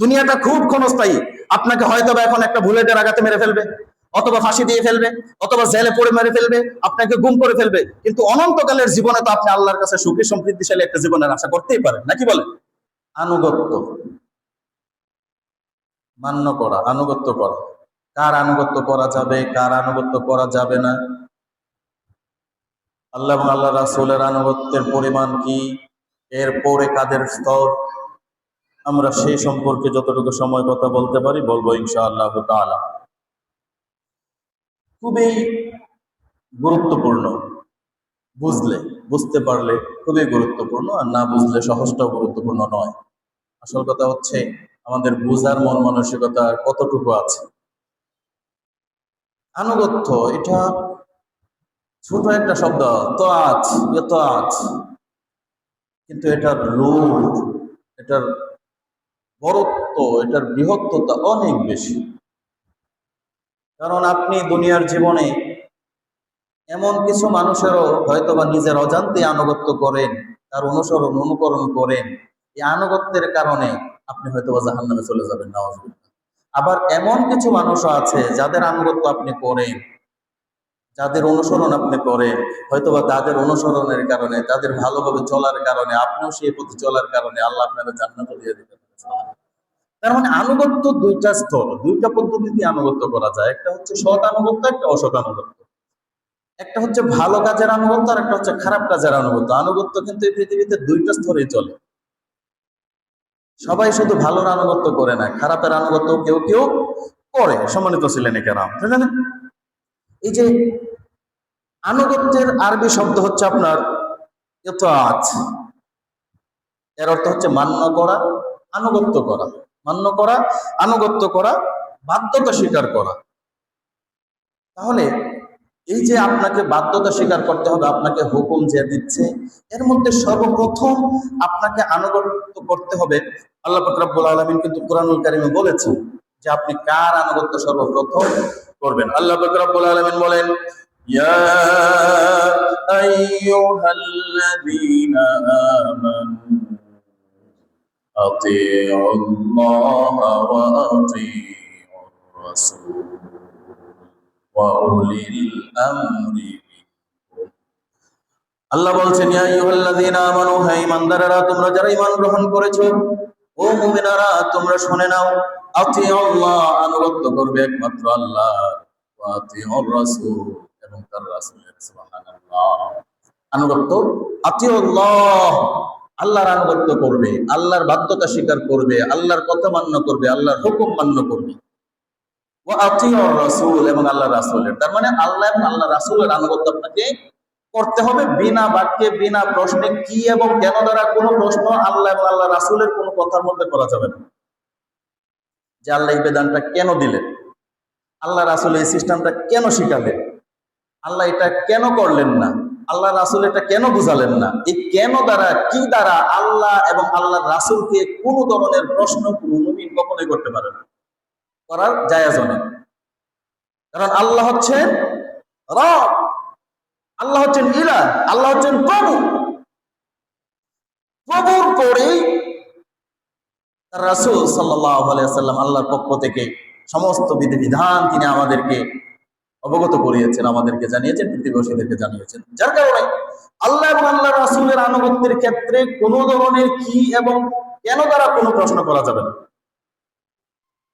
দুনিয়াটা খুব ক্ষণস্থায়ী। আপনাকে হয়তো বা এখন একটা বুলেটের আঘাতে মেরে ফেলবে, অথবা ফাঁসি দিয়ে ফেলবে, অথবা জেলে পড়ে মেরে ফেলবে, আপনাকে গুম করে ফেলবে, কিন্তু অনন্তকালের জীবনে তো আপনি আল্লাহর কাছে সুখী সমৃদ্ধিশালী একটা জীবনের আশা করতেই পারেন, নাকি বলেন? আনুগত্য, মান্য করা, আনুগত্য করা। কার আনুগত্য করা যাবে, কার আনুগত্য করা যাবে না, আল্লাহ এবং আল্লাহ রাসূলের আনুগত্যের পরিমাণ কি, এরপরে কাদের স্তর, আমরা সেই সম্পর্কে যতটুকু সময় কথা বলতে পারি বলবো ইনশাআল্লাহ তাআলা। খুবই গুরুত্বপূর্ণ, বুঝতে পারলে খুবই গুরুত্বপূর্ণ, আর না বুঝলে সহজটাও গুরুত্বপূর্ণ নয়। আসল কথা হচ্ছে আমাদের বুঝার মন মানসিকতা কতটুকু আছে। আনুগত্য এটা ছোট একটা শব্দ, তাআত, ইতাআত, কিন্তু এটার রূপ, এটার বড়ত্ব, এটার বৃহত্ততা অনেক বেশি। কারণ আপনি দুনিয়ার জীবনে এমন কিছু মানুষেরও হয়তো বা নিজের অজান্তে আনুগত্য করেন, তার অনুসরণ অনুকরণ করেন, এই আনুগত্যের কারণে আপনি হয়তো বা জাহান্নামে চলে যাবেন, নাউযুবিল্লাহ। আবার এমন কিছু মানুষও আছে যাদের আনুগত্য আপনি করেন, যাদের অনুসরণ আপনি করেন, হয়তোবা তাদের অনুসরণের কারণে, তাদের ভালোভাবে চলার কারণে, আপনিও সেই পথে চলার কারণে আল্লাহ আপনারা জান্নাত দিয়ে দিতে পারেন। তার মানে আনুগত্য দুইটা স্তর, দুইটা পদ্ধতিতে আনুগত্য করা যায়। একটা হচ্ছে সৎ আনুগত্য, একটা অসৎ আনুগত্য। একটা হচ্ছে ভালো কাজের আনুগত্য, আর একটা হচ্ছে খারাপ কাজের আনুগত্য। আনুগত্য কিন্তু এই পৃথিবীতে দুইটা স্তরেই চলে। সবাই শুধু ভালোর আনুগত্য করে না, খারাপের আনুগত্য কেউ কেউ করে। সম্মানিত ছিলেন কেরাম, বুঝলেন? এই যে আনুগত্যের আরবি শব্দ হচ্ছে আপনার ইতাআত। এর অর্থ হচ্ছে মান্য করা, আনুগত্য করা। মান্য করা, আনুগত্য করা, বাধ্যতা স্বীকার করা। তাহলে এই যে আপনাকে বাধ্যতা স্বীকার করতে হবে, আপনাকে হুকুম যে দিচ্ছে, এর মধ্যে সর্বপ্রথম আপনাকে আনুগত্য করতে হবে। আল্লাহ পাক রব্বুল আলামিন কিন্তু কুরআনুল কারীমে বলেছেন যে আপনি কার আনুগত্য সর্বপ্রথম করবেন। আল্লাহ পাক রব্বুল আলামিন বলেন, ইয়া আইয়ুহাল্লাযীনা আমানু আতিউল্লাহা ওয়া আতিউর রাসূল ওয়া উলিল আমরি। আল্লাহ বলছেন, ইয়া আইয়ুহাল্লাযীনা আমানু, হে ঈমানদারেরা, তোমরা যারা ঈমান গ্রহণ করেছো, ও মুমিনারা তোমরা শুনে নাও, আতিউল্লাহ, আনুগত্য করবে একমাত্র আল্লাহ, ওয়া আতিউর রাসূল, এবং তার রাসূলের। সুবহানাল্লাহ। আনুগত্য আতিউল্লাহ, আল্লাহর আনুগত্য করবে, আল্লাহর বাধ্যতা স্বীকার করবে, আল্লাহর কথা মান্য করবে, আল্লাহর হুকুম মান্য করবে। ওয়া আতিউর রাসূল, এবং আল্লাহর রাসূলের। তার মানে আল্লাহ এবং আল্লাহর রাসূলের আনুগত্য আপনাকে করতে হবে বিনা বাক্যে, বিনা প্রশ্নে। কি এবং কেন দ্বারা কোনো প্রশ্ন আল্লাহ এবং আল্লাহ রাসূলের কোনো কথার মধ্যে করা যাবে না। যে আল্লাহ এই বিধানটা কেন দিলেন, আল্লাহ রাসূল এই সিস্টেমটা কেন শিখালেন, আল্লাহ এটা কেন করলেন না, আল্লাহ রাসূল এটা কেন বুঝালেন না, এই কেন দ্বারা, কি দ্বারা আল্লাহ এবং আল্লাহ রাসূলকে কোনো ধরনের প্রশ্ন কোনো মুমিন কখনোই করতে পারে না, করার জায়েজ নেই। কারণ আল্লাহ হচ্ছেন রব, আল্লাহ হচ্ছেন ইলাহ, আল্লাহ হচ্ছেন প্রভু। প্রভুর পরেই তার রাসূল সাল্লাল্লাহু আলাইহি ওয়াসাল্লাম আল্লাহর পক্ষ থেকে সমস্ত বিধিবিধান তিনি আমাদেরকে অবগত করিয়েছেন, আমাদেরকে জানিয়েছেন, পৃথিবীবাসীদেরকে জানিয়েছেন। যার কারণে আল্লাহ এবং আল্লাহ রাসূলের আনুগত্যের ক্ষেত্রে কোনো ধরনের কি এবং কেন দ্বারা কোনো প্রশ্ন করা যাবে না।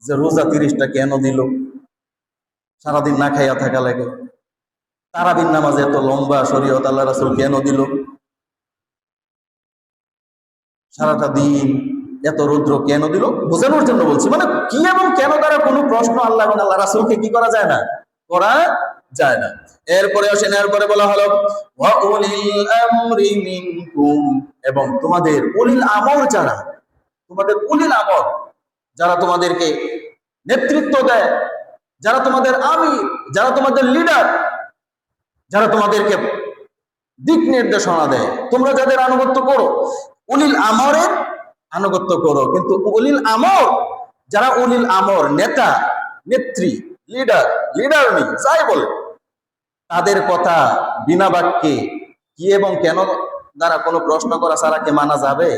যে রোজা 30টা কেন দিল, সারাদিন না খাইয়া থাকা লাগে, তারাবির নামাজ এত লম্বা শরীয়ত আল্লাহ রাসূল কেন দিল, সারাটা দিন এত রৌদ্র কেন দিল, বোঝানোর জন্য বলছি। মানে কি এবং কেন দ্বারা কোনো প্রশ্ন আল্লাহ এবং আল্লাহ রাসূলকে কি করা যায় না, করা যায় না। এরপরে আসেন, এরপরে বলা হলো ওয়া উলিল আমরি মিনকুম, এবং তোমাদের উলিল আমর যারা, তোমাদের উলিল আমর যারা তোমাদেরকে নেতৃত্ব দেয়, যারা তোমাদের আমির, যারা তোমাদের লিডার, যারা তোমাদেরকে দিক নির্দেশনা দেয়, তোমরা যাদের আনুগত্য করো, উলিল আমরের আনুগত্য করো। কিন্তু উলিল আমর, যারা উলিল আমর, নেতা, নেত্রী, লিডারনি যাই বলে, তাদের কথা বিনা বাক্যে কি এবং কেন দ্বারা কোনো প্রশ্ন করা ছাড়া কি মানা যাবে?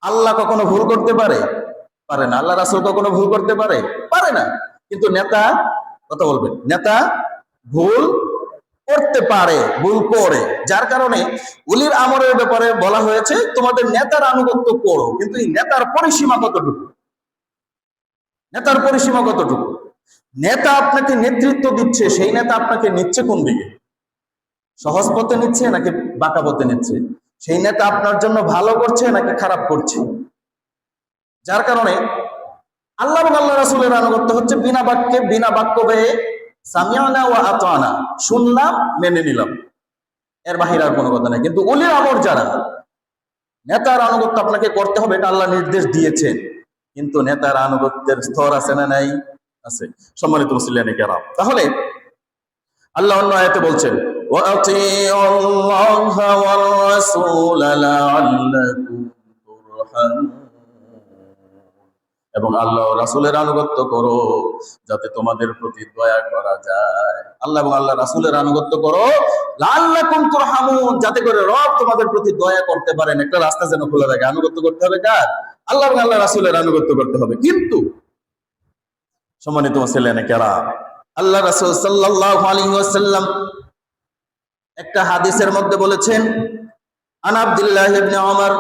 আল্লাহ কখনো ভুল করতে পারে? পারে না। আল্লাহ রাসূল কখনো ভুল করতে পারে? পারে না। কিন্তু নেতা, কথা বলবেন, নেতা ভুল করতে পারে, ভুল করে। যার কারণে উলির আমরের ব্যাপারে বলা হয়েছে তোমাদের নেতার আনুগত্য করো, কিন্তু এই নেতার পরিসীমা কতটুকু? নেতার পরিসীমা কতটুকু? নেতা আপনাকে নেতৃত্ব দিচ্ছে, সেই নেতা আপনাকে নিচ্ছে কোন দিকে? সহজ পথে নিচ্ছে নাকি বাঁকা পথে নিচ্ছে? সেই নেতা আপনার জন্য ভালো করছে নাকি খারাপ করছে? যার কারণে আল্লাহ এবং আল্লাহ রাসূলের আনুগত্য হচ্ছে বিনা বাক্যে, বিনা বাক্য ব্যয়ে সামিআনা ওয়া আতানা, শুনলাম মেনে নিলাম, এর বাহিরে আর কোনো কথা নাই। কিন্তু উলিল আমর যারা, নেতার আনুগত্য আপনাকে করতে হবে, এটা আল্লাহ নির্দেশ দিয়েছেন, কিন্তু নেতার আনুগত্যের স্তর আছে না নাই? আছে। সম্মানিত মুসলিয়ানে কেরাম, তাহলে আল্লাহ অন্য আয়াতে বলছেন ওয়াতিউল্লাহা ওয়ার রাসূল লাআল্লাকুম তুরহামুন, এবং আল্লাহ রাসূলের আনুগত্য করো যাতে তোমাদের প্রতি দয়া করা যায়। আল্লাহ এবং আল্লাহ রাসূলের আনুগত্য করো লাআল্লাকুম তুরহামুন, যাতে করে রব তোমাদের প্রতি দয়া করতে পারেন। একটা রাস্তা যেন খোলা থাকে। আনুগত্য করতে হবে কার? আল্লাহ এবং আল্লাহ রাসূলের আনুগত্য করতে হবে। কিন্তু সম্মানিত মুসলিয়ানে কেরাম, আল্লাহ রাসূল সাল্লাল্লাহু আলাইহি ওয়াসাল্লাম একটা হাদিসের মধ্যে বলেছেন, আন আব্দুল্লাহ ইবনে ওমর,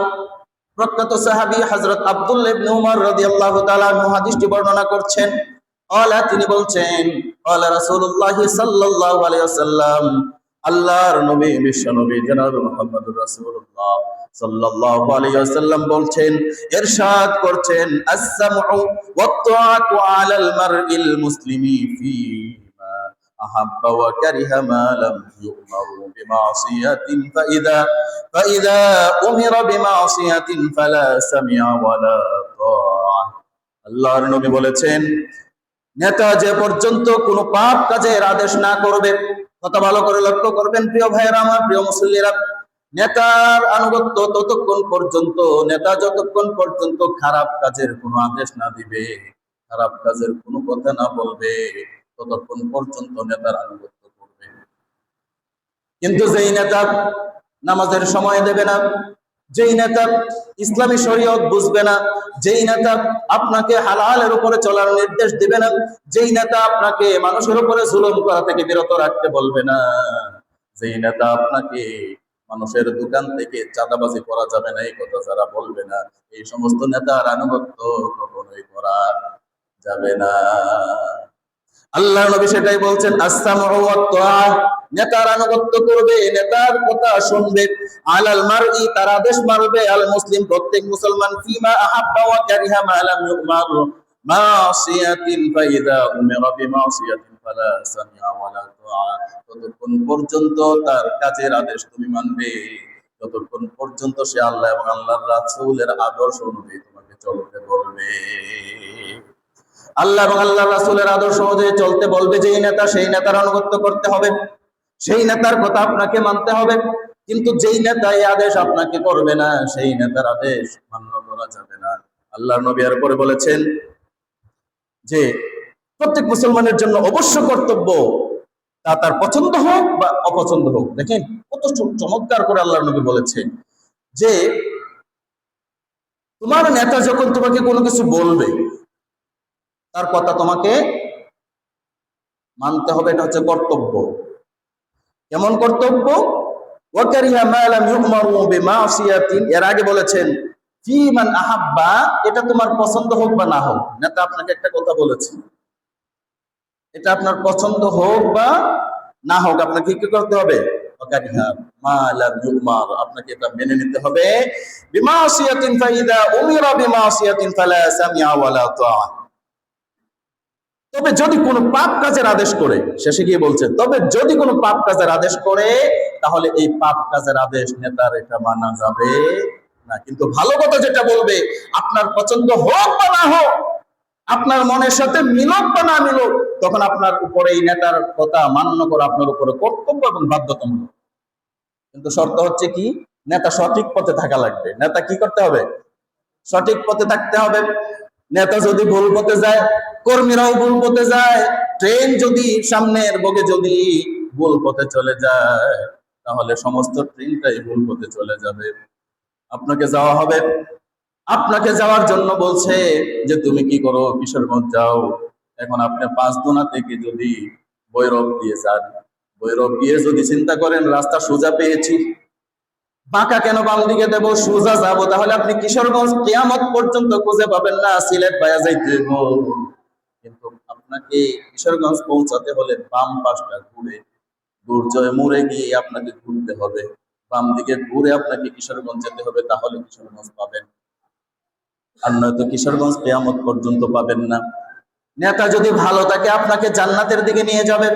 প্রখ্যাত সাহাবী হযরত আব্দুল্লাহ ইবনে ওমর রাদিয়াল্লাহু তাআলা আনহু হাদিসটি বর্ণনা করছেন। তিনি বলছেন, ক্বালা রাসূলুল্লাহ সাল্লাল্লাহু আলাইহি ওয়াসাল্লাম, আল্লাহর নবী বিশ্ব নবী জনাব মুহাম্মদুর রাসূলুল্লাহ সাল্লাল্লাহু আলাইহি ওয়াসাল্লাম বলছেন, ইরশাদ করছেন, আস-সামউ ওয়াত-তাআতু আলাল মারইল মুসলিমি ফীমা আহাব্বা ওয়া কারিহা মা লাম ইউমারু বিমাসিয়াতিন ফাইদা উমিরা বিমাসিয়াতিন ফালা সামিআ ওয়ালা তাআ। আল্লাহর নবী বলেছেন, নেতা যে পর্যন্ত কোনো পাপ কাজের আদেশ না করবে, কথা ভালো করে লক্ষ্য করবেন প্রিয় ভাইয়েরা আমার, প্রিয় মুসল্লিরা, নেতার আনুগত্য ততক্ষণ পর্যন্ত, নেতা যতক্ষণ পর্যন্ত খারাপ কাজের কোনো আদেশ না দিবে, খারাপ কাজের কোনো কথা না বলবে, ততক্ষণ পর্যন্ত নেতার আনুগত্য করবে। কিন্তু যেই নেতা নামাজের সময় দেবে না, যেই নেতা ইসলামী শরীয়ত বুঝবে না, যেই নেতা আপনাকে হালালের উপরে চলার নির্দেশ দিবে না, যেই নেতা আপনাকে মানুষের উপরে জুলুম করা থেকে বিরত রাখতে বলবে না, যেই নেতা আপনাকে মানুষের দোকান থেকে চাঁদাবাজি করা যাবে না এই কথা যারা বলবে না, এই সমস্ত নেতার আনুগত্য কখনোই করা যাবে না। আল্লাহ নবী সেটাই বলছেন, আস-সামউ ওয়াত-তাআ, নেতার আনুগত্য করবে, নেতার কথা শুনবে, আলাল মারই, তার আদেশ মানবে, আল মুসলিম, প্রত্যেক মুসলমান, ফিমা আহাব্বা ওয়া কারিহা মা লাম ইউমার মাসিয়াতিন ফাইদা উমিরা বিমাসিয়াতিন ফালা সামিআ ওয়ালা তাআ, ততক্ষণ পর্যন্ত তার কাজের আদেশ তুমি মানবে, ততক্ষণ পর্যন্ত সে আল্লাহ এবং আল্লাহর রাসূলের আদর্শ অনুযায়ী তোমাকে চলতে বলবে। আল্লাহ এবং আল্লাহর রাসূলের আদর্শ অনুযায়ী চলতে বলবে যেই নেতা, সেই নেতার আনুগত্য করতে হবে, সেই নেতার কথা আপনাকে মানতে হবে। কিন্তু যেই নেতা এই আদেশ আপনাকে করবে না, সেই নেতার আদেশ মান্য করা যাবে না। আল্লাহর নবী এর পরে বলেছেন যে প্রত্যেক মুসলমানের জন্য অবশ্য কর্তব্য, তা তার পছন্দ হোক বা অপছন্দ হোক। দেখেন কত চমৎকার করে আল্লাহর নবী বলেছেন যে তোমার নেতা যখন তোমাকে কোনো কিছু বলবে, তার কথা তোমাকে মানতে হবে, এটা হচ্ছে কর্তব্য। কেমন কর্তব্য? ওয়াকারিহা মা লাম ইউমারু বিমাসিয়াতিন, এর আগে বলেছেন ফি মান আহাব্বা, এটা তোমার পছন্দ হোক বা না হোক। নেতা আপনাকে একটা কথা বলেছে, এটা আপনার পছন্দ হোক বা না হোক, আপনাকে কি করতে হবে? ওয়াকারিহা মা লাম ইউমার, আপনাকে এটা মেনে নিতে হবে। বিমাসিয়াতিন ফাইদা উমিরা বিমাসিয়াতিন ফালা সামিআ ওয়ালা তাআ, তবে যদি কোনো পাপ কাজের আদেশ করে, শেষে গিয়ে বলছেন, তবে যদি কোনো পাপ কাজের আদেশ করে, তাহলে এই পাপ কাজের আদেশ নেতার এটা মানা যাবে না। কিন্তু ভালো কথা যেটা বলবে, আপনার পছন্দ হোক বা না হোক, আপনার মনের সাথে মিলুক বা না মিলুক, তখন আপনার উপরে এই নেতার কথা মান্য করা আপনার উপরে কর্তব্য এবং বাধ্যতামূলক। কিন্তু শর্ত হচ্ছে কি? নেতা সঠিক পথে থাকা লাগবে। নেতা কি করতে হবে? সঠিক পথে থাকতে হবে। নেতা যদি ভুল পথে যায়, কর্মীরাও ভুল পথে যায়। ট্রেন যদি সামনের বগে যদি ভুল পথে চলে যায়, তাহলে সমস্ত ট্রেনটাই ভুল পথে চলে যাবে। আপনাকে যাওয়া হবে আপনাকে যাওয়ার জন্য বলছে যে তুমি কি করো, কিশোরগঞ্জ যাও। এখন আপনি 5 দোনা থেকে যদি ভৈরব দিয়ে যান, ভৈরব গিয়ে যদি চিন্তা করেন রাস্তা সোজা পেয়েছি, বাঁকা কেন বাম দিকে দেবো, সোজা যাবো, তাহলে আপনি কিশোরগঞ্জ কিয়ামত পর্যন্ত খুঁজে পাবেন না, সিলেট পায়া যাইতে হইব। কিন্তু আপনাকে কিশোরগঞ্জ পৌঁছাতে হলে বাম পাশটা ঘুরে দুর্জয় মোড়ে গিয়ে আপনাকে ঘুরতে হবে, বাম দিকে ঘুরে আপনাকে কিশোরগঞ্জ যেতে হবে, তাহলে কিশোরগঞ্জ পাবেন। আর নয়তো কিশোরগঞ্জ কিয়ামত পর্যন্ত পাবেন না। নেতা যদি ভালো থাকে আপনাকে জান্নাতের দিকে নিয়ে যাবেন,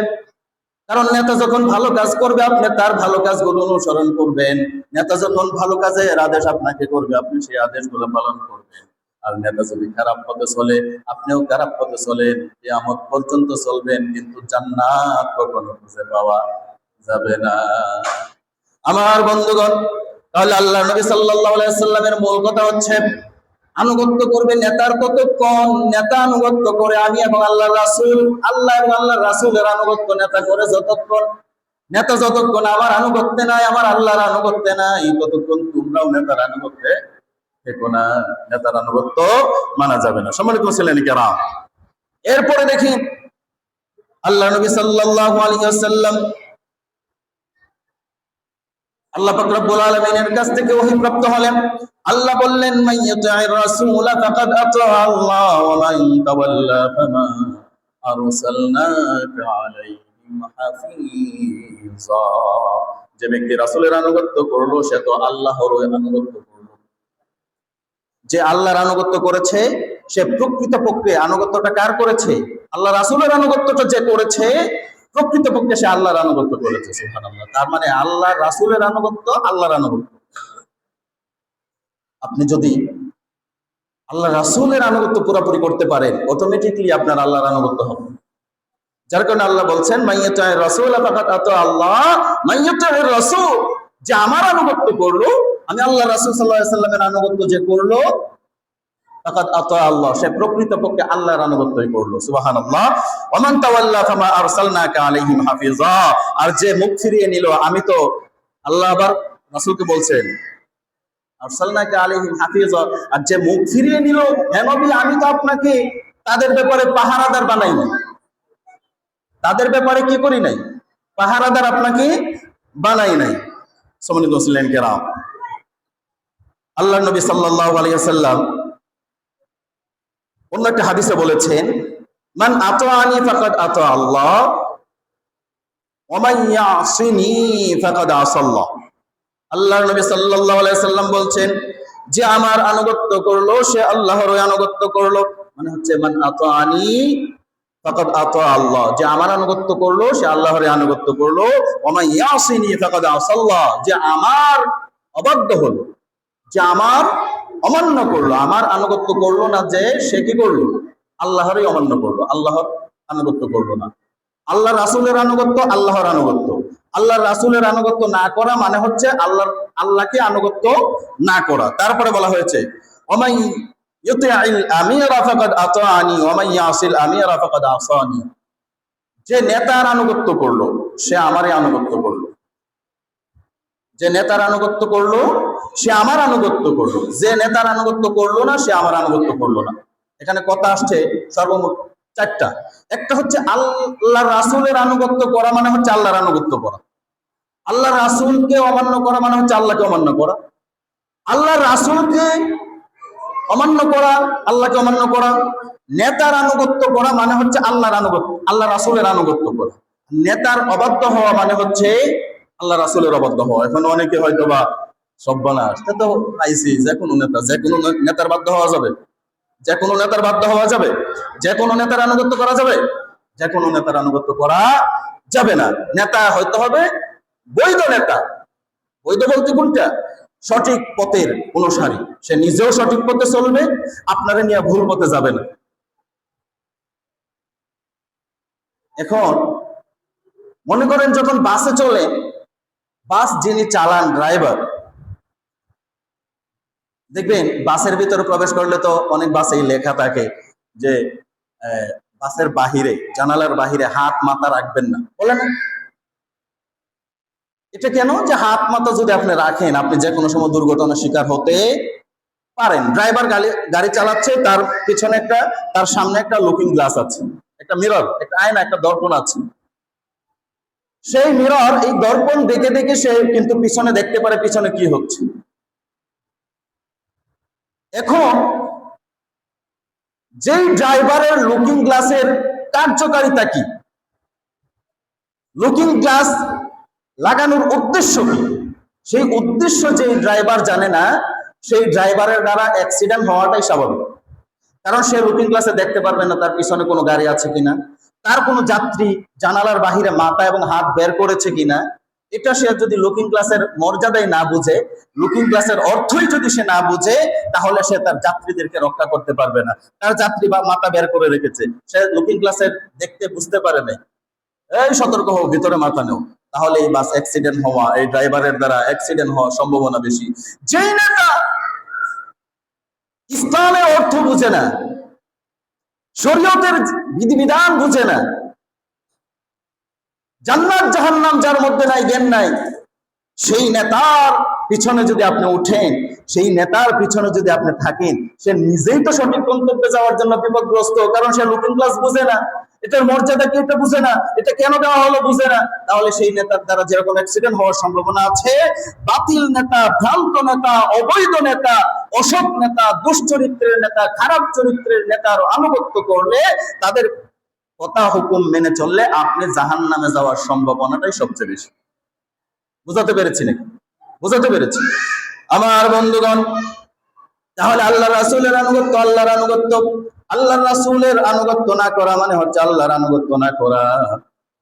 কারণ নেতা যখন ভালো কাজ করবে আপনি তার ভালো কাজগুলো অনুসরণ করবেন। নেতা যখন ভালো কাজের আদেশ আপনাকে করবে আপনি সেই আদেশগুলো পালন করবেন। আর নেতা যদি খারাপ পথে চলে আপনিও খারাপ পথে চলেন, কিয়ামত পর্যন্ত চলবেন, কিন্তু জান্নাত কখনো খুঁজে পাওয়া যাবে না। আমার বন্ধুগণ, তাহলে আল্লাহ নবী সাল্লাল্লাহু আলাইহি সাল্লামের মূল কথা হচ্ছে আনুগত্য করবে নেতার ততক্ষণ, নেতা আনুগত্য করে আমি এবং আল্লাহ রাসূল, আল্লাহ এবং আল্লাহ রাসূলের আনুগত্য নেতা করে যতক্ষণ, নেতা যতক্ষণ আমার আনুগত্যে নাই, আমার আল্লাহর আনুগত্যে নাই, ততক্ষণ তোমরাও নেতার আনুগত্যে থেকো না। নেতার আনুগত্য মানা যাবে না। সম্মানিত মুসলিম কেরাম, এরপরে দেখি আল্লাহ নবী সাল্লাল্লাহু আলাইহি ওয়াসাল্লাম আল্লাহ পাক রব্বুল আলামিনের কাছ থেকে ওহী প্রাপ্ত হলেন। আল্লাহ বললেন মাইয়াতির রাসূল ফাকাদ আতা আল্লাহ ওয়া মান তাওয়াল্লা ফামা আরসালনাকা আলাইহিম হাফিজা। যে ব্যক্তি রাসূলের আনুগত্য করলো সে তো আল্লাহর আনুগত্য করলো। যে আল্লাহর আনুগত্য করেছে সে প্রকৃতপক্ষে আনুগত্যটা কার করেছে? আল্লাহ রাসূলের আনুগত্যটা যে করেছে প্রকৃতপক্ষে সে আল্লাহর আনুগত্য করেছে। সুবহানাল্লাহ। তার মানে আল্লাহ রাসূলের আনুগত্য আল্লাহর আনুগত্য। আপনি যদি আল্লাহ রাসূলের আনুগত্য পুরোপুরি করতে পারেন অটোমেটিক্যালি আপনার আল্লাহর আনুগত্য হবে। যার কারণে আল্লাহ বলছেন মাইয়াতির রাসূল ফাকাদ আতা আল্লাহ, মাইয়াতির রাসূল যে আমার আনুগত্য করলো, আমি আল্লাহ রাসূল সাল্লাল্লাহু আলাইহি সাল্লামের আনুগত্য যে করলো, ফাকাদ আতা আল্লাহ সে প্রকৃতপক্ষে আল্লাহর আনুগত্যই করলো। সুবহানাল্লাহ। ওয়া মান তাওয়াল্লা ফামা আরসালনাকা আলাইহিম হাফিজা। আর যে মুখ ফিরিয়ে নিল, আমি তো আল্লাহ আবার রাসূলকে বলছেন আরসালনাকা আলাইহিম হাফিজা, আর যে মুখ ফিরিয়ে নিল, হে নবী আমি তো আপনাকে তাদের ব্যাপারে পাহারাদার বানাই নাই, তাদের ব্যাপারে কি করি নাই, পাহারাদার আপনাকে বানাই নাই। সম্মানিত মুসলিম কেরাম, আল্লাহর নবী সাল্লাল্লাহু আলাইহি ওয়াসাল্লাম অন্য একটা হাদিসে বলেছেন মান আতাআনি ফাকাদ আতা আল্লাহ ওয়া মান ইয়াসিনি ফাকাদ আসাল্লাহ। আল্লাহর নবী সাল্লাল্লাহু আলাইহি ওয়াসাল্লাম বলছেন যে আমার আনুগত্য করলো সে আল্লাহর আনুগত্য করলো। মানে হচ্ছে মান আতাআনি ফাকাদ আতা আল্লাহ, যে আমার আনুগত্য করলো সে আল্লাহর আনুগত্য করলো। ওয়া মান ইয়াসিনি ফাকাদ আসাল্লাহ, যে আমার অবাধ্য হলো, যে আমার অমান্য করলো, আমার আনুগত্য করলো না, যে সে কি করলো আল্লাহরই অমান্য করলো, আল্লাহর আনুগত্য করলো না। আল্লাহ রাসূলের আনুগত্য আল্লাহর আনুগত্য। আল্লাহর রাসূলের আনুগত্য না করা মানে হচ্ছে আল্লাহকে আনুগত্য না করা। তারপরে বলা হয়েছে ওমাই ইউতি'আল আমিরা ফাকাদ আতাআনি ওয়া মান ইয়াসিল আমিরা ফাকাদ আসানি। যে নেতার আনুগত্য করলো সে আমারই আনুগত্য করলো, যে নেতার আনুগত্য করলো সে আমার আনুগত্য করলো, যে নেতার আনুগত্য করলো না সে আমার আনুগত্য করলো না। এখানে কথা আসছে সর্বমোট 4টা। একটা হচ্ছে আল্লাহ রাসূলের আনুগত্য করা মানে হচ্ছে আল্লাহর আনুগত্য করা, আল্লাহ রাসূলকে অমান্য করা মানে হচ্ছে আল্লাহকে অমান্য করা, আল্লাহ রাসূলকে অমান্য করা আল্লাহকে অমান্য করা, নেতার আনুগত্য করা মানে হচ্ছে আল্লাহর আনুগত্য, আল্লাহ রাসূলের আনুগত্য করা। নেতার অবাধ্য হওয়া মানে হচ্ছে আল্লাহ রাসূলের অবাধ্য হওয়া। এখন অনেকে হয়তো বা সর্বনাশ, তা তো আইসি যে কোনো নেতা, যে কোনো নেতার বাধ্য হওয়া যাবে, যে কোনো নেতার বাধ্য হওয়া যাবে, যে কোনো নেতার আনুগত্য করা যাবে, যে কোনো নেতার আনুগত্য করা যাবে না। নেতা হইতে হবে বৈধ নেতা। বৈধ বলতে কোনটা? সঠিক পথের অনুসারী, সে নিজেও সঠিক পথে চলবে, আপনারা নিয়ে ভুল পথে যাবে না। এখন মনে করেন যখন বাসে চলে, বাস যিনি চালান ড্রাইভার, দেখবেন বাসের ভিতরে প্রবেশ করলে তো অনেক বাসেই লেখা থাকে যে বাসের বাহিরে, জানালার বাহিরে হাত মাথা রাখবেন না, বলে না? এটা কেন? যে হাত মাথা যদি আপনি রাখেন আপনি যে কোনো সময় দুর্ঘটনার শিকার হতে পারেন। ড্রাইভার গাড়ি চালাচ্ছে, তার পিছনে তার সামনে একটা লুকিং গ্লাস আছে, একটা মিরর, একটা আয়না, একটা দর্পণ আছে। সেই মিরর, এই দর্পণ দেখে দেখে সে কিন্তু পিছনে দেখতে পারে পিছনে কি হচ্ছে। এখন যেই ড্রাইভারের লুকিং গ্লাসের কার্যকারিতা কি, লুকিং গ্লাস লাগানোর উদ্দেশ্য কি, সেই উদ্দেশ্য যে ড্রাইভার জানে না, সেই ড্রাইভারের দ্বারা অ্যাক্সিডেন্ট হওয়াটাই স্বাভাবিক। কারণ সে লুকিং গ্লাসে দেখতে পারবে না তার পিছনে কোনো গাড়ি আছে কিনা, তার কোনো যাত্রী জানালার বাহিরে মাথা এবং হাত বের করেছে কিনা। এটা সে যদি লুকিং গ্লাসের মর্যাদাই না বুঝে, লুকিং গ্লাসের অর্থই যদি সে না বুঝে, তাহলে সে তার যাত্রীদেরকে রক্ষা করতে পারবে না। তার যাত্রী বা মাথা বের করে রেখেছে, সে লুকিং গ্লাসের দেখতে বুঝতে পারে নাই, এই সতর্ক হও, ভিতরে মাথা নেও, তাহলে এই বাস অ্যাক্সিডেন্ট হওয়া, এই ড্রাইভারের দ্বারা অ্যাক্সিডেন্ট হওয়ার সম্ভাবনা বেশি। যেই নেতা ইসলামের অর্থ বুঝে না, শরীয়তের বিধিবিধান বুঝে না, জান্নাত জাহান্নাম যার মধ্যে নাই, জ্ঞান নাই, সেই নেতার পিছনে যদি আপনি উঠেন, সেই নেতার পিছনে যদি আপনি থাকেন, সে নিজেই তো সঠিক গন্তব্যে যাওয়ার জন্য বিপদগ্রস্ত। কারণ সে লুকিং গ্লাস বুঝে না, এটার মর্যাদা কি এটা বুঝে না, এটা কেন দেওয়া হলো বুঝে না। তাহলে সেই নেতার দ্বারা যেরকম অ্যাক্সিডেন্ট হওয়ার সম্ভাবনা আছে, বাতিল নেতা, ভ্রান্ত নেতা, অবৈধ নেতা, অসৎ নেতা, দুশ্চরিত্রের নেতা, খারাপ চরিত্রের নেতার আনুগত্য করলে, তাদের কথা হুকুম মেনে চললে আপনি জাহান্নামে যাওয়ার সম্ভাবনাটাই সবচেয়ে বেশি। বুঝাতে পেরেছি নাকি? বুঝাতে পেরেছি আমার বন্ধুগণ। তাহলে আল্লাহ রাসূলের আনুগত্য, আল্লাহর আনুগত্য, আল্লাহর রাসূলের আনুগত্য না করা মানে হচ্ছে আল্লাহর আনুগত্য না করা।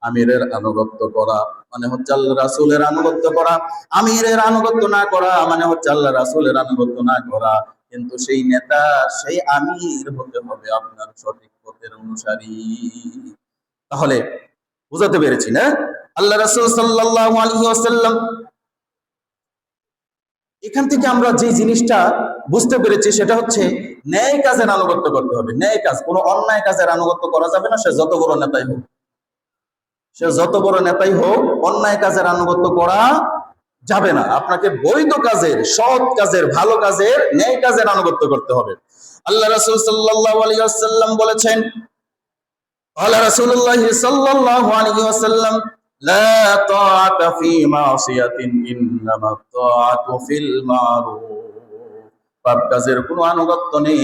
আমিরের আনুগত্য করা মানে হচ্ছে আল্লাহ রাসূলের আনুগত্য করা। আমিরের আনুগত্য না করা মানে হচ্ছে আল্লাহ রাসূলের আনুগত্য না করা। কিন্তু সেই নেতা, সেই আমির হতে হবে আপনার সঠিক পথের অনুসারী। তাহলে বুঝাতে পেরেছি না? আল্লাহ রাসূল সাল্লাল্লাহু আলাইহি ওয়াসাল্লাম, এখান থেকে আমরা যে জিনিসটা বুঝতে পেরেছি সেটা হচ্ছে ন্যায় কাজের আনুগত্য করতে হবে। ন্যায় কাজ, কোনো অন্যায় কাজের আনুগত্য করা যাবে না, সে যত বড় নেতাই হোক। সে যত বড় নেতাই হোক, অন্যায় কাজের আনুগত্য করা যাবে না। আপনাকে বৈধ কাজের, সৎ কাজের, ভালো কাজের, ন্যায় কাজের আনুগত্য করতে হবে। আল্লাহ রাসূল সাল্লাল্লাহু আলাইহি ওয়াসাল্লাম বলেছেন, আল্লাহ রাসূলুল্লাহ সাল্লাল্লাহু আলাইহি ওয়াসাল্লাম, লা তাআতা ফি মাসিয়াতিন ইন্নামা তাআতু ফিল মারুফ। পাপ কাজের কোনো আনুগত্য নেই,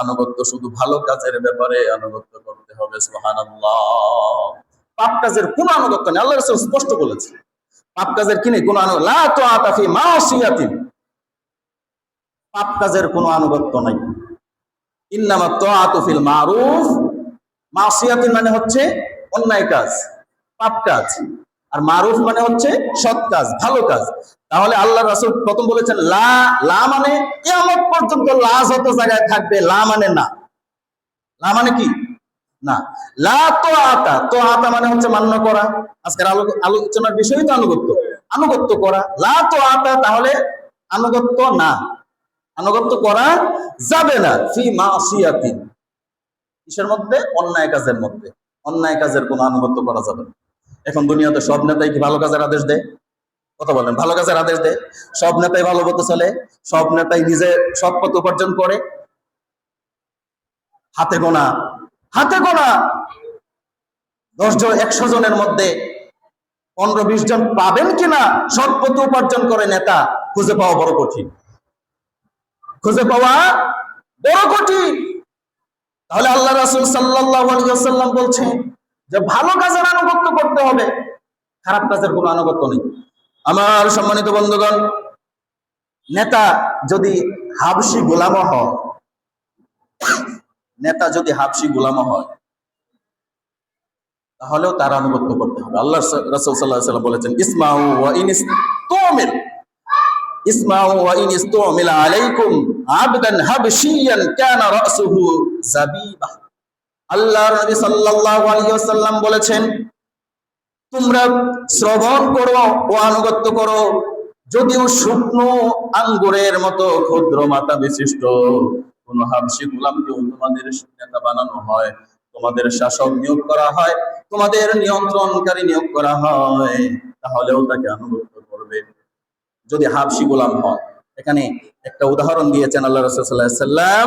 আনুগত্য শুধু ভালো কাজের ব্যাপারে আনুগত্য করতে হবে। সুবহানাল্লাহ। পাপ কাজের কোনো আনুগত্য নেই, আল্লাহ রাসূল স্পষ্ট বলেছেন। পাপ কাজের কি নেই? কোনো লা তাআতা ফি মাসিয়াতিন, পাপ কাজের কোনো আনুগত্য নাই। ইন্নামা তাআতু ফিল মারুফ, মাসিয়াতিন মানে হচ্ছে অন্যায় কাজ, পাপ কাজ, আর মারুফ মানে হচ্ছে সৎ কাজ, ভালো কাজ। তাহলে আল্লাহ রাসূল প্রথম বলেছেন লা, লা মানে কিয়ামত পর্যন্ত লা যত জায়গায় থাকবে, লা মানে না। লা মানে কি? না। লা তাআতা, তাআতা মানে হচ্ছে মান্য করা। আজকের আলোচনার বিষয় তো আনুগত্য, আনুগত্য করা। লা তাআতা তাহলে আনুগত্য না, আনুগত্য করা যাবে না। ফি মাসিয়াতিন, কিসের মধ্যে? অন্যায় কাজের মধ্যে। অন্যায় কাজের কোনো আনুগত্য করা যাবে না। এখন দুনিয়াতে সব নেতাই কি ভালো কাজের আদেশ দেয়? কথা বলেন, ভালো কাজের আদেশ দেয়? সব নেতাই ভালো পথে চলে? সব নেতাই নিজে সৎ পথ উপার্জন করে? হাতে গোনা, হাতে গোনা 10 জন 100 জনের মধ্যে 15-20 জন পাবেন কিনা সৎ পথে উপার্জন করে নেতা, খুঁজে পাওয়া বড় কঠিন। খুঁজে পাওয়া বড় কঠিন। তাহলে আল্লাহ রাসূল সাল্লাল্লাহু আলাইহি ওয়াসাল্লাম বলছেন যে ভালো কাজের আনুগত্য করতে হবে, খারাপ কাজের কোনো আনুগত্য নেই। আমার সম্মানিত বন্ধুগণ, নেতা যদি হাবশী গোলাম হয়, নেতা যদি হাবশী গোলাম হয়, তাহলেও তার আনুগত্য করতে হবে। আল্লাহ রাসূল সাল্লাল্লাহু আলাইহি ওয়াসাল্লাম বলেছেন, ইসমাউ ওয়া ইনিস্তুমিল, ইসমাউ ওয়া ইনিস্তুমিল আলাইকুম আবদান হাবশিয়ান কানা রাসুহু যাবিবা। আল্লাহর নবী সাল্লাল্লাহু আলাইহি ওয়াসাল্লাম বলেছেন, তোমরা শ্রবণ করো ও আনুগত্য করো, যদিও শুকনো আঙ্গুরের মতো ক্ষুদ্র মাথা বিশিষ্ট কোন হাবশী গোলামকে তোমাদের নেতা বানানো হয়, তোমাদের শাসক নিয়োগ করা হয়, তোমাদের নিয়ন্ত্রণকারী নিয়োগ করা হয়, তাহলেও তাকে আনুগত্য করবে। যদি হাবশী গোলাম হয়, এখানে একটা উদাহরণ দিয়েছেন আল্লাহ রাসূল সাল্লাল্লাহু আলাইহি সাল্লাম,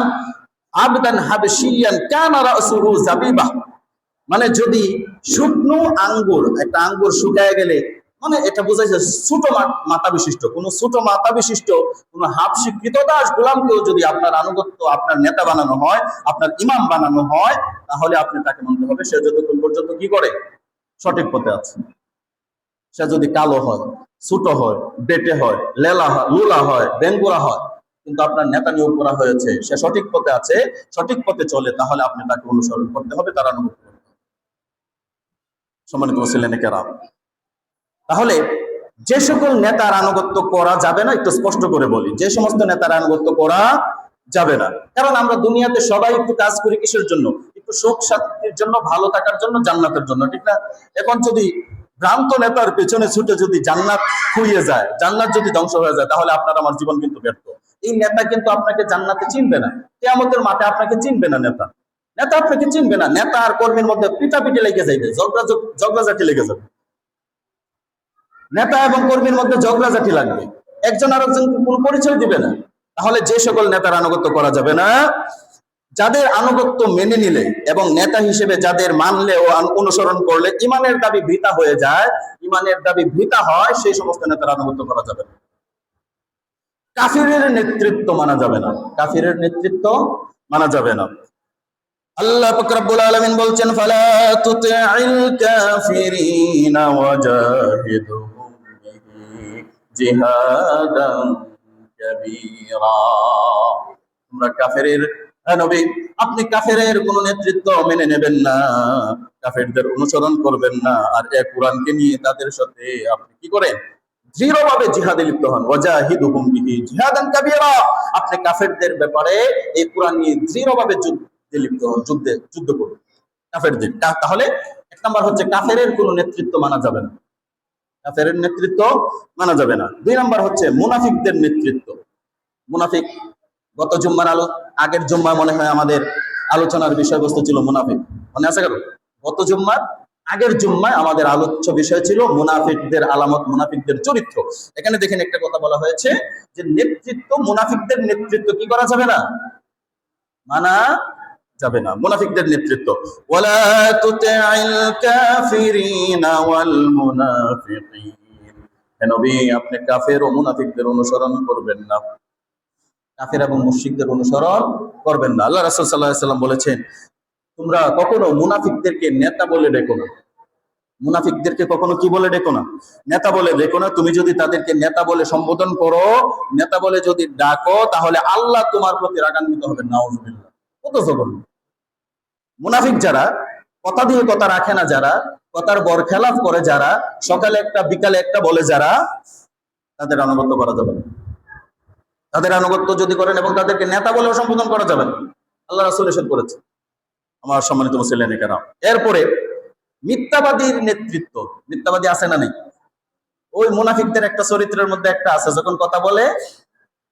আবদান হাবশিয়ান কানা রাসুহু জাবিবা, মানে যদি শুকনো আঙ্গুর, একটা আঙ্গুর শুকায় গেলে, মানে এটা বোঝাইছে ছোট মাথা বিশিষ্ট, কোন ছোট মাথা বিশিষ্ট কোন হাবশি কৃতদাস গোলামকেও যদি আপনার আনুগত্য, আপনার নেতা বানানো হয়, আপনার ইমাম বানানো হয়, তাহলে আপনি তাকে মানতে হবে সে যতক্ষণ পর্যন্ত কি করে, সঠিক পথে আছে। সে যদি কালো হয়, ছোট হয়, বেটে হয়, লেলা হয়, লুলা হয়, বেঙ্গুরা হয়, কিন্তু আপনার নেতা নিয়োগ করা হয়েছে, সে সঠিক পথে আছে, সঠিক পথে চলে, তাহলে আপনি তাকে অনুসরণ করতে হবে, তার আনুগত্য করতে হবে। সম্মানিত মুসলিম কেরাম, তাহলে যে সকল নেতার আনুগত্য করা যাবে না, একটু স্পষ্ট করে বলি, যে সমস্ত নেতার আনুগত্য করা যাবে না। কারণ আমরা দুনিয়াতে সবাই একটু কাজ করি কিসের জন্য? একটু সুখ শান্তির জন্য, ভালো থাকার জন্য, জান্নাতের জন্য, ঠিক না? এখন যদি ভ্রান্ত নেতার পেছনে ছুটে যদি জান্নাত খুইয়ে যায়, জান্নাত যদি ধ্বংস হয়ে যায়, তাহলে আপনার আমার জীবন কিন্তু ব্যর্থ। এই নেতা কিন্তু আপনাকে জান্নাতে চিনবে না, কিয়ামতের মাঠে আপনাকে চিনবে না। নেতা নেতা আপনাকে চিনবে না। নেতা আর কর্মীর মধ্যে পিটাপিটি লেগে যাইবে, ঝগড়াঝাটি লেগে যাবে। নেতা এবং কর্মীর মধ্যে ঝগড়াঝাটি লাগবে, একজন আরেকজন কোনো পরিচয় দিবে না। তাহলে যে সকল নেতার আনুগত্য করা যাবে না, যাদের আনুগত্য মেনে নিলে এবং নেতা হিসেবে যাদের মানলে ও অনুসরণ করলে ইমানের দাবি বৃথা হয়ে যায়, ইমানের দাবি বৃথা হয়, সেই সমস্ত নেতার আনুগত্য করা যাবে না। কাফিরের নেতৃত্ব মানা যাবে না, কাফিরের নেতৃত্ব মানা যাবে না। আল্লাহ পাক রব্বুল আলামিন বলছেন, ফালা তুতি'ল কাফিরিনা ওয়াজাহিদহুম বিহি জিহাদান কাবীরা। তোমরা কাফেরের, নবী আপনি কাফেরের কোন নেতৃত্ব মেনে নেবেন না, কাফেরদের অনুসরণ করবেন না, আর এই কোরআনকে নিয়ে তাদের সাথে আপনি কি করেন, দৃঢ়ভাবে জিহাদে লিপ্ত হন। ওয়াজাহিদহুম বিহি জিহাদান কাবীরা, আপনি কাফেরদের ব্যাপারে এই কোরআন নিয়ে দৃঢ়ভাবে লিপ্ত হন, যুদ্ধ করুন কাফেরদের। তাহলে এক নাম্বার হচ্ছে কাফেরের কোন নেতৃত্ব মানা যাবে না, কাফেরের নেতৃত্ব মানা যাবে না। দুই নাম্বার হচ্ছে মুনাফিকদের নেতৃত্ব। মুনাফিক, গত জুম্মার আগের জুম্মা মনে হয় আমাদের আলোচনার বিষয়বস্তু ছিল মুনাফিক, মনে আছে কারো? গত জুম্মার আগের জুম্মায় আমাদের আলোচ্য বিষয় ছিল মুনাফিকদের আলামত, মুনাফিকদের চরিত্র। এখানে দেখেন একটা কথা বলা হয়েছে যে নেতৃত্ব, মুনাফিকদের নেতৃত্ব কি করা যাবে না, মানা যাবে না। মুনাফিকদের নেতৃত্ব, ওয়ালা তুতি'ল কাফিরিনা ওয়াল মুনাফিকিন, হে নবী আপনি কাফের ও মুনাফিকদের অনুসরণ করবেন না, কাফের এবং মুশরিকদের অনুসরণ করবেন না। আল্লাহ রাসূল সাল্লাল্লাহু আলাইহি ওয়াসাল্লাম বলেছেন, তোমরা কখনো মুনাফিকদেরকে নেতা বলে ডেকো না, মুনাফিকদেরকে কখনো কি বলে ডেকো না, নেতা বলে ডেকো না। তুমি যদি তাদেরকে নেতা বলে সম্বোধন করো, নেতা বলে যদি ডাকো, তাহলে আল্লাহ তোমার প্রতি রাগান্বিত হবেন। নাউযুবিল্লাহ, কত জঘন্য! মুনাফিক যারা, কথা দিয়ে কথা রাখে না যারা, কথার বরখেলাফ করে যারা, সকালে একটা বিকালে একটা বলে যারা, তাদের আনুগত্য করা যাবে না। তাদের আনুগত্য যদি করেন এবং তাদেরকে নেতা বলেও সম্বোধন করা যাবে না, আল্লাহ রাসূল নিষেধ করেছে। আমার সম্মানিত মুসলিম কেরাম, এরপরে মিথ্যাবাদীর নেতৃত্ব। মিথ্যাবাদী আছে না নেই? ওই মুনাফিকদের একটা চরিত্রের মধ্যে একটা আছে, যখন কথা বলে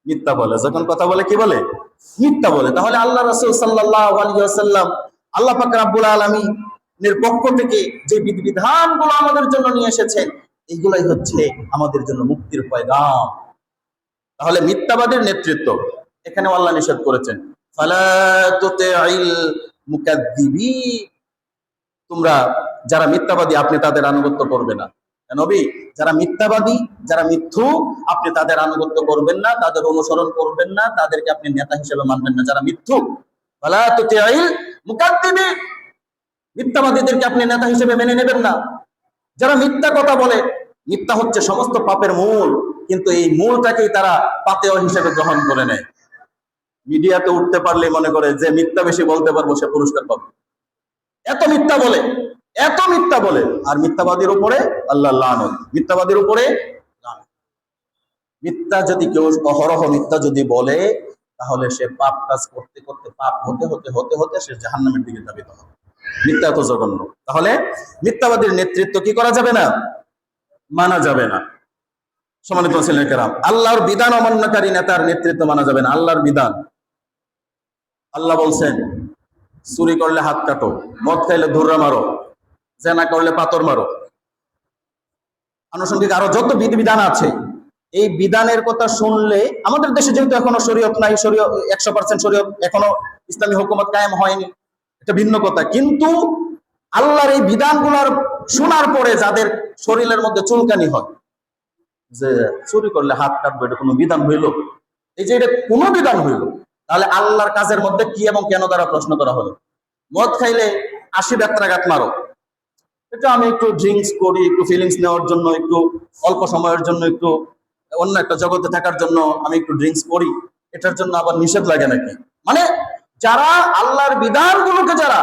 মিথ্যা বলে, যখন কথা বলে কি বলে, মিথ্যা বলে। তাহলে আল্লাহ রাসূল সাল্লাল্লাহু আলাইহি ওয়াসাল্লাম, আল্লাহ পাক রব্বুল আলামিনের পক্ষ থেকে যে বিধিবিধানগুলো আমাদের জন্য নিয়ে এসেছেন, এইগুলাই হচ্ছে আমাদের জন্য মুক্তির পয়গাম। তাহলে মিথ্যাবাদীর নেতৃত্ব এখানে আল্লাহ নিষেধ করেছেন, ফালা তুতি'ল মুকাদ্দিবিন, তোমরা যারা মিথ্যাবাদী আপনি তাদের আনুগত্য করবে না। নবী, যারা মিথ্যাবাদী, যারা মিথ্যুক, আপনি তাদের আনুগত্য করবেন না, তাদের অনুসরণ করবেন না, তাদেরকে আপনি নেতা হিসেবে মানবেন না। যারা মিথ্যুক, ফালা তুতি'ল মুকাদ্দিবিন, মিথ্যাবাদীদেরকে আপনি নেতা হিসেবে মেনে নেবেন না। যারা মিথ্যা কথা বলে, মিথ্যা হচ্ছে সমস্ত পাপের মূল, কিন্তু এই মূলটাকেই তারা পাতেয় হিসেবে গ্রহণ করে নেয়। মিডিয়াতে উঠতে পারলে মনে করে যে মিথ্যা বেশি বলতে পারবো সে পুরস্কার পাবে। এত মিথ্যা বলে, এত মিথ্যা বলে। আর মিথ্যাবাদীর উপরে আল্লাহ লানত, মিথ্যাবাদীর উপরে লানত। মিথ্যা যদি কেউ অহরহ মিথ্যা যদি বলে, তাহলে সে পাপ কাজ করতে করতে, পাপ হতে হতে হতে হতে সে জাহান্নামের দিকে ধাবিত হবে। মিথ্যা তো জঘন্য। তাহলে মিথ্যাবাদীর নেতৃত্ব কি করা যাবে না, মানা যাবে না। সম্মানিত মুসলিম কেরাম, আল্লাহর বিধান অমান্যকারী নেতার নেতৃত্ব মানা যাবে না। আল্লাহর বিধান, আল্লাহ বলছেন চুরি করলে হাত কাটো, মদ খাইলে ধুররা মারো, জেনা করলে পাথর মারো, আনুষঙ্গিক আরো যত বিধিবিধান আছে, এই বিধানের কথা শুনলে, আমাদের দেশে যেহেতু এখনো শরীয়ত নাই, শরীয়ত 100% শরীয়ত, এখনো ইসলামী হুকুমত কায়েম হয়নি, এটা ভিন্ন কথা। কিন্তু আল্লাহর এই বিধানগুলোর শোনার পরে যাদের শরীরের মধ্যে চুলকানি হয়, যে চুরি করলে হাত কাটবে, এটা কোনো বিধান হইল? এই যে এটা কোনো বিধান হইল, তাহলে আল্লাহর কাজের মধ্যে কি এবং কেন দ্বারা প্রশ্ন করা হলো? মদ খাইলে 80 ব্যত্রাঘাত মারো, এটা আমি একটু ড্রিঙ্কস করি, একটু ফিলিংস নেওয়ার জন্য, একটু অল্প সময়ের জন্য, একটু অন্য একটা জগতে থাকার জন্য আমি একটু ড্রিঙ্কস করি, এটার জন্য আবার নিষেধ লাগে নাকি? মানে যারা আল্লাহর বিধানগুলোকে যারা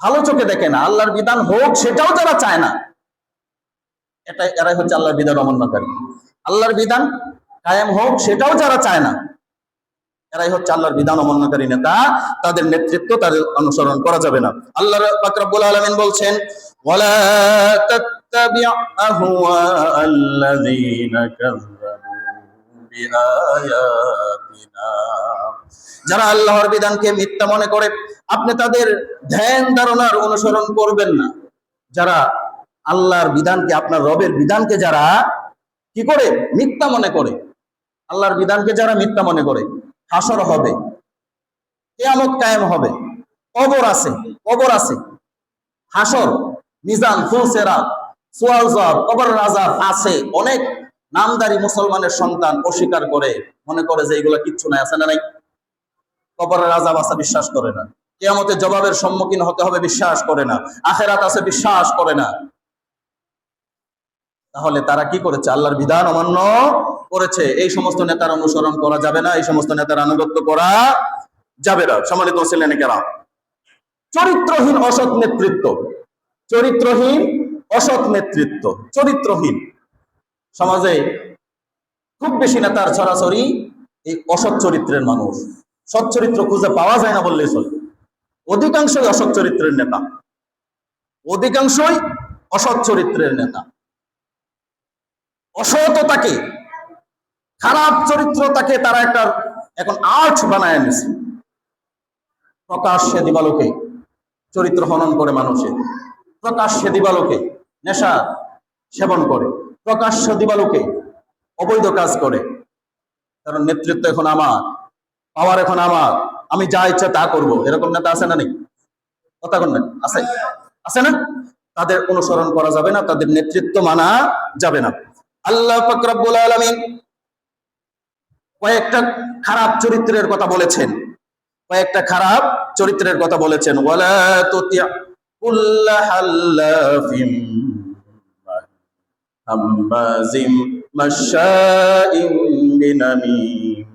ভালো চোখে দেখে না, আল্লাহর বিধান হোক সেটাও যারা চায় না, এরাই হচ্ছে আল্লাহর বিধান অমান্যকারী। আল্লাহর বিধান কায়েম হোক সেটাও যারা চায় না, এরাই হচ্ছে আল্লাহর বিধান অমান্যকারী নেতা। তাদের নেতৃত্ব, তাদের অনুসরণ করা যাবে না। আল্লাহ পাক রব্বুল আলামিন বলছেন, ওয়ালা তাত্তাবি' আহওয়াআল্লাযীনা কাযযাবু বিআয়াতিনা। যারা আল্লাহর বিধানকে মিথ্যা মনে করে, আপনি তাদের ধ্যান ধারণার অনুসরণ করবেন না। যারা আল্লাহর বিধানকে, আপনার রবের বিধানকে যারা কি করে মিথ্যা মনে করে, আল্লাহর বিধানকে যারা মিথ্যা মনে করে, হাসর হবে, কিয়ামত কায়েম হবে, কবর আছে, কবর আছে, হাসর, মিজান, ফুলসেরা, সুয়াল জবাব, কবরের আযাব আছে। অনেক নামদারি মুসলমানের সন্তান অস্বীকার করে, মনে করে যে এগুলো কিচ্ছু নাই, আছে না নাই? কবরের আযাব আছে, বিশ্বাস করে না। কিয়ামতের জবাবের সম্মুখীন হতে হবে, বিশ্বাস করে না। আখিরাত আছে, বিশ্বাস করে না। তাহলে তারা কি করেছে? আল্লাহর বিধান অমান্য করেছে। এই সমস্ত নেতার অনুসরণ করা যাবে না, এই সমস্ত নেতার আনুগত্য করা যাবে না। সম্মানিত মুসলিম কেরাম, চরিত্রহীন অসৎ নেতৃত্ব, চরিত্রহীন অসৎ নেতৃত্ব, চরিত্রহীন সমাজে খুব বেশি নেতার ছড়াছড়ি এই অসৎ চরিত্রের মানুষ। সৎ চরিত্র খুঁজে পাওয়া যায় না বললেই চলে। অধিকাংশই অসৎ চরিত্রের নেতা, অধিকাংশই অসৎ চরিত্রের নেতা। অসততাকে, খারাপ চরিত্রটাকে তারা একটা এখন আর্ট বানায় নিছে। প্রকাশ্যে দিবালোকে চরিত্র হনন করে মানুষের, প্রকাশ্যে দিবালোকে নেশা সেবন করে, প্রকাশ্য দিবালোকে অবৈধ কাজ করে। কারণ নেতৃত্ব এখন আমার, পাওয়ার এখন আমার, আমি যা ইচ্ছা তা করব, এরকম নেতা আছে না? নেই? কথা বলেন, আছে? আছে না? তাদের অনুসরণ করা যাবে না, তাদের নেতৃত্ব মানা যাবে না। আল্লাহ পাক রব্বুল আলামিন কয়েকটা খারাপ চরিত্রের কথা বলেছেন, কয়েকটা খারাপ চরিত্রের কথা বলেছেন। ওয়ালা তুতি' কুল্লা হাল্লাফিম হাম্মাজিম মাশাইন বিনামিম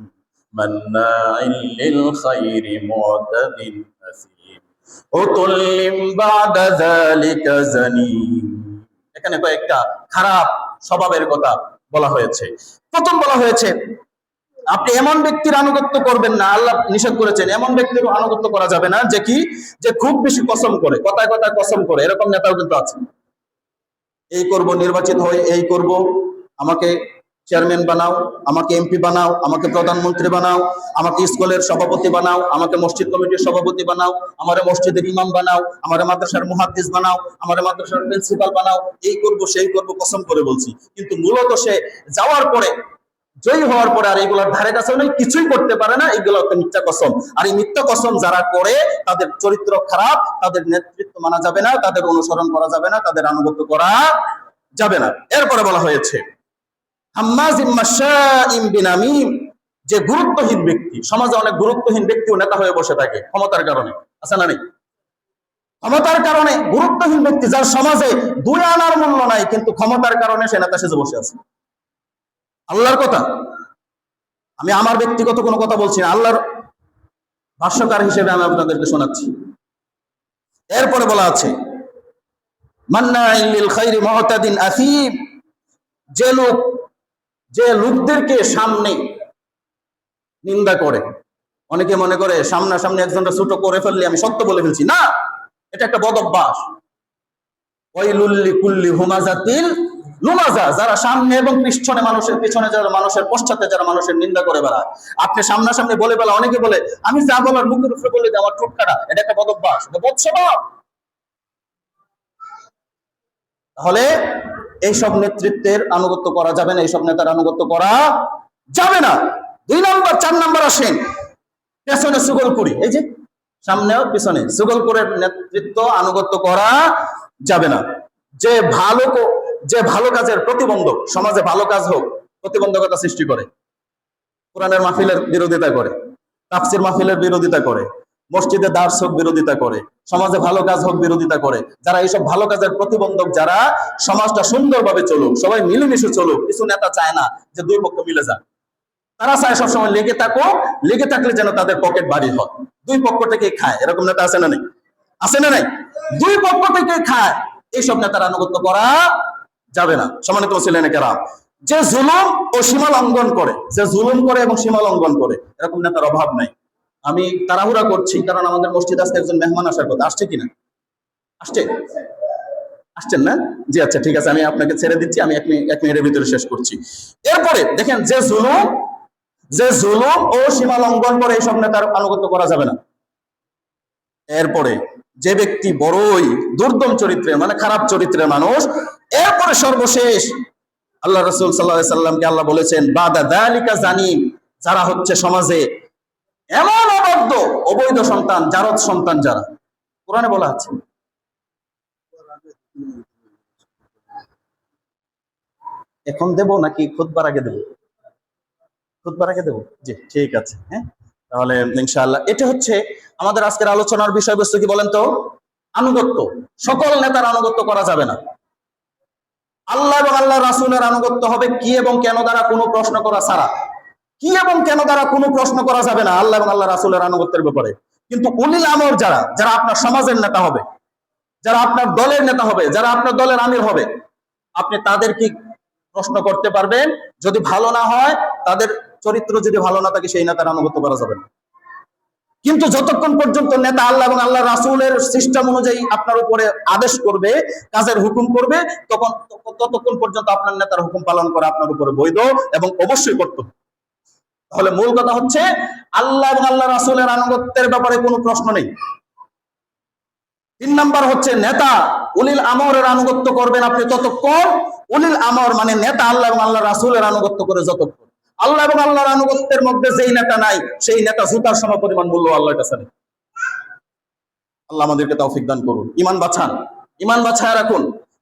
মান্নাইল লিল খায়রি মু'তাদিন আসিম উতুল্লিম বা'দা যালিকা জানিম। এখানে কয়েকটা খারাপ স্বভাবের কথা বলা হয়েছে। প্রথম বলা হয়েছে, আপনি এমন ব্যক্তির আনুগত্য করবেন না, আল্লাহ নিষেধ করেছেন এমন ব্যক্তির আনুগত্য করা যাবে না যে কি, যে খুব বেশি কসম করে, কথায় কথায় কসম করে। এরকম নেতাও কিন্তু আছে। এই করব, নির্বাচিত হয়ে এই করব, আমাকে চেয়ারম্যান বানাও, আমাকে এমপি বানাও, আমাকে প্রধানমন্ত্রী বানাও, আমাকে স্কুলের সভাপতি বানাও, আমাকে মসজিদ কমিটির সভাপতি বানাও, আমারে মসজিদের ইমাম বানাও, আমারে মাদ্রাসার মুহাদ্দিস বানাও, আমারে মাদ্রাসার প্রিন্সিপাল বানাও, এই করব সেই করব কসম করে বলছি। কিন্তু মূলত সে যাওয়ার পরে, জয়ী হওয়ার পরে আর এইগুলোর ধারে কাছে নেই, কিছুই করতে পারে না। এইগুলো একটা মিথ্যা কসম। আর এই মিথ্যা কসম যারা করে, তাদের চরিত্র খারাপ, তাদের নেতৃত্ব মানা যাবে না, তাদের অনুসরণ করা যাবে না, তাদের আনুগত্য করা যাবে না। এরপরে বলা হয়েছে হাম্মাজিম মাশাইম বিনামিম, যে গুরুত্বহীন ব্যক্তি, সমাজে অনেক গুরুত্বহীন ব্যক্তিও নেতা হয়ে বসে থাকে ক্ষমতার কারণে, আছে না নেই? ক্ষমতার কারণে গুরুত্বহীন ব্যক্তি, যার সমাজে 2 আনার মূল্য নাই, কিন্তু ক্ষমতার কারণে সে নেতা সেজে বসে আছে। আল্লাহর কথা, আমি আমার ব্যক্তিগত কোনো কথা বলছি না, আল্লাহর ভাষ্যকার হিসেবে আমি আপনাদেরকে শোনাচ্ছি। এরপরে বলা আছে মান্নাইল লিল খায়রি মু'তাদিন আসিম, যে লোকদেরকে সামনে নিন্দা করে। অনেকে মনে করে সামনাসামনি একজনটা ছোট করে ফেললে আমি সত্য বলে ফেলছি, না, এটা একটা বদ অভ্যাস। ওয়াইলুল লিকুল্লি হুমাযাতিল লুমাযা, যারা সামনে এবং পিছনে মানুষের, পিছনে যারা মানুষের, পশ্চাতে যারা মানুষের নিন্দা করে বেড়ায়। আপনি সামনাসামনি বলে বেলা, অনেকে বলে আমি যা বলার মুখের উপরে বলে আমার ঠোঁট কাটা, এটা একটা বদ অভ্যাস, এটা বদ স্বভাব। তাহলে এইসব নেতৃত্বের আনুগত্য করা যাবে না, এইসব নেতার আনুগত্য করা যাবে না। 2 নম্বর, 4 নম্বর আসেন পেছনে সুগলপুরি, এই যে সামনেও পিছনে সুগলপুরের নেতৃত্ব আনুগত্য করা যাবে না। যে ভালো কাজের প্রতিবন্ধক, সমাজে ভালো কাজ হোক প্রতিবন্ধকতা সৃষ্টি করে, কোরআনের মাহফিলের বিরোধিতা করে, তাফসির মাহফিলের বিরোধিতা করে, মসজিদে দার্স হোক বিরোধিতা করে, সমাজে ভালো কাজ হোক বিরোধিতা করে, যারা এইসব ভালো কাজের প্রতিবন্ধক, যারা সমাজটা সুন্দরভাবে চলুক, সবাই মিলেমিশে চলুক, কিছু নেতা চায় না যে দুই পক্ষ মিলে যাক, তারা চায় সবসময় লেগে থাকো, লেগে থাকলে যেন তাদের পকেট ভারী হয়, দুই পক্ষ থেকে খায়, এরকম নেতা আছে না নেই? আছে না নাই? দুই পক্ষ থেকে খায়, এইসব নেতার আনুগত্য করা যাবে না। সম্মানিত মুসলিম কেরাম, যে জুলুম ও সীমা লঙ্ঘন করে, যে জুলুম করে এবং সীমা লঙ্ঘন করে, এরকম নেতার অভাব নাই। আমি তাড়াহুড়া করছি কারণ আমাদের মসজিদ আজকে একজন মেহমান আসার কথা, আসছে কিনা? আসছেন না? জি আচ্ছা, ঠিক আছে, আমি আপনাকে ছেড়ে দিচ্ছি, আমি 1 মিনিটের ভিতরে শেষ করছি। এরপরে দেখেন, যে জুলুম ও সীমা লঙ্ঘন করে, এইসব নেতার আনুগত্য করা যাবে না। এরপরে যে ব্যক্তি বড়ই দুর্দম চরিত্রের, মানে খারাপ চরিত্রের মানুষ, এরপরে সর্বশেষ আল্লাহ রাসূল সাল্লাল্লাহু আলাইহি সাল্লামকে আল্লাহ বলেছেন বাদা যালিকা জানিম, যারা হচ্ছে সমাজে এমন অবৈধ সন্তান, জারদ সন্তান, যারা কোরআনে বলা আছে। এখন দেব নাকি খুতবার আগে দেব? খুতবার আগে দেব, জি ঠিক আছে। হ্যাঁ, তাহলে ইনশাআল্লাহ এটা হচ্ছে আমাদের আজকের আলোচনার বিষয়বস্তু। কি বলেন তো? আনুগত্য। সকল নেতার আনুগত্য করা যাবে না। আল্লাহ এবং আল্লাহ রাসূলের আনুগত্য হবে কি এবং কেন দ্বারা কোনো প্রশ্ন করা ছাড়া। কি এবং কেন দ্বারা কোনো প্রশ্ন করা যাবে না আল্লাহ এবং আল্লাহ রাসূলের আনুগত্যের ব্যাপারে। কিন্তু উলিল আমর যারা আপনার সমাজের নেতা হবে, যারা আপনার দলের নেতা হবে, যারা আপনার দলের আমির হবে, আপনি তাদের কি প্রশ্ন করতে পারবেন? যদি ভালো না হয়, তাদের চরিত্র যদি ভালো না থাকে, সেই নেতার আনুগত্য করা যাবে না। কিন্তু যতক্ষণ পর্যন্ত নেতা আল্লাহ এবং আল্লাহ রাসূলের সিস্টেম অনুযায়ী আপনার উপরে আদেশ করবে, কাজের হুকুম করবে, ততক্ষণ পর্যন্ত আপনার নেতার হুকুম পালন করা আপনার উপরে বৈধ এবং অবশ্যই কর্তব্য। তাহলে মূল কথা হচ্ছে আল্লাহ এবং আল্লাহ রাসূলের আনুগত্যের ব্যাপারে কোনো প্রশ্ন নেই। 3 নাম্বার হচ্ছে নেতা উলিল আমরের আনুগত্য করবেন আপনি ততক্ষণ, উলিল আমর মানে নেতা আল্লাহ এবং আল্লাহ রাসূলের আনুগত্য করে যতক্ষণ। আল্লাহ এবং আল্লাহর আনুগত্যের মধ্যে যেই নেতা নাই, সেই নেতা জুতার সমপরিমাণ মূল্য আল্লাহর কাছে নেই। আল্লাহ আমাদেরকে তৌফিক দান করুন। ঈমান বাঁচান, ঈমান বাঁচায় রাখুন,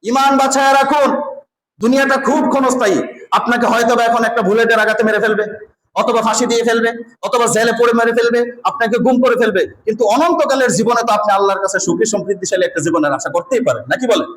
ঈমান বাঁচায় রাখুন। দুনিয়াটা খুব ক্ষণস্থায়ী। আপনাকে হয়তো এখন একটা বুলেটের আঘাতে মেরে ফেলবে, অথবা ফাঁসি দিয়ে ফেলবে, অথবা জেলে পড়ে মেরে ফেলবে, আপনাকে গুম করে ফেলবে, কিন্তু অনন্তকালের জীবনে তো আপনি আল্লাহর কাছে সুখী সমৃদ্ধিশালী একটা জীবনের আশা করতেই পারেন, নাকি বলেন?